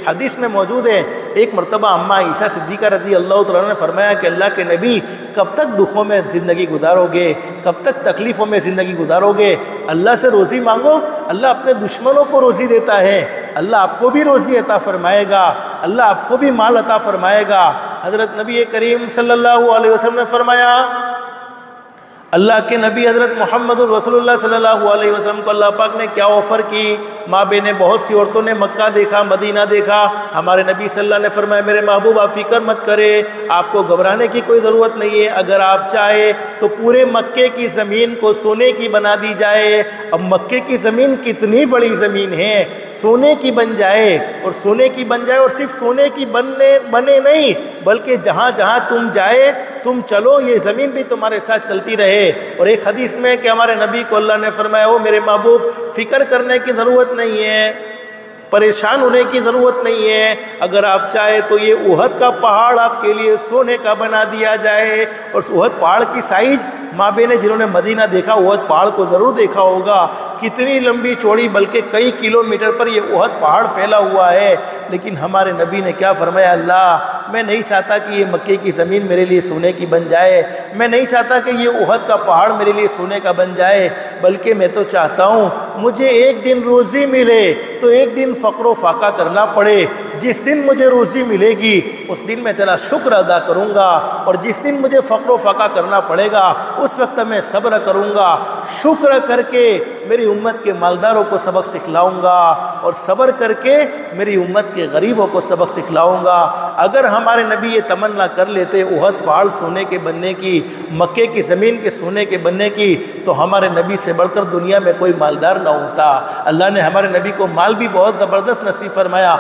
حدیث میں موجود ہے، ایک مرتبہ اماں عائشہ صدیقہ رضی اللہ تعالیٰ عنہ نے فرمایا کہ اللہ کے نبی کب تک دکھوں میں زندگی گزارو گے، کب تک تکلیفوں میں زندگی گزارو گے؟ اللہ سے روزی مانگو، اللہ اپنے دشمنوں کو روزی دیتا ہے، اللہ آپ کو بھی روزی عطا فرمائے گا، اللہ آپ کو بھی مال عطا فرمائے گا۔ حضرت نبی کریم صلی اللہ علیہ وسلم نے فرمایا، اللہ کے نبی حضرت محمد رسول اللہ صلی اللہ علیہ وسلم کو اللہ پاک نے کیا آفر کی؟ ماں بہنیں بہت سی عورتوں نے مکہ دیکھا، مدینہ دیکھا، ہمارے نبی صلی اللہ علیہ وسلم نے فرمایا میرے محبوب آپ فکر مت کرے، آپ کو گھبرانے کی کوئی ضرورت نہیں ہے، اگر آپ چاہے تو پورے مکے کی زمین کو سونے کی بنا دی جائے۔ اب مکے کی زمین کتنی بڑی زمین ہے، سونے کی بن جائے، اور سونے کی بن جائے، اور صرف سونے کی بنے نہیں بلکہ جہاں جہاں تم جائے تم چلو، یہ زمین بھی تمہارے ساتھ چلتی رہے۔ اور ایک حدیث میں کہ ہمارے نبی کو اللہ نے فرمایا وہ میرے محبوب فکر کرنے کی ضرورت نہیں ہے، پریشان ہونے کی ضرورت نہیں ہے، اگر آپ چاہے تو یہ احد کا پہاڑ آپ کے لیے سونے کا بنا دیا جائے۔ اور احد پہاڑ کی سائز، ماں بہنیں جنہوں نے مدینہ دیکھا احد پہاڑ کو ضرور دیکھا ہوگا، کتنی لمبی چوڑی بلکہ کئی کلومیٹر پر یہ احد پہاڑ پھیلا ہوا ہے۔ لیکن ہمارے نبی نے کیا فرمایا؟ اللہ میں نہیں چاہتا کہ یہ مکے کی زمین میرے لیے سونے کی بن جائے، میں نہیں چاہتا کہ یہ احد کا پہاڑ میرے لیے سونے کا بن جائے، بلکہ میں تو چاہتا ہوں مجھے ایک دن روزی ملے تو ایک دن فقر و فاقہ کرنا پڑے، جس دن مجھے روزی ملے گی اس دن میں تیرا شکر ادا کروں گا، اور جس دن مجھے فقر و فاقہ کرنا پڑے گا اس وقت میں صبر کروں گا، شکر کر کے میری امت کے مالداروں کو سبق سکھلاؤں گا، اور صبر کر کے میری امت کے غریبوں کو سبق سکھلاؤں گا۔ اگر ہمارے نبی یہ تمنا کر لیتے احد پہاڑ سونے کے بننے کی، مکے کی زمین کے سونے کے بننے کی، تو ہمارے نبی سے بڑھ کر دنیا میں کوئی مالدار نہ ہوتا۔ اللہ نے ہمارے نبی کو مال بھی بہت زبردست نصیب فرمایا۔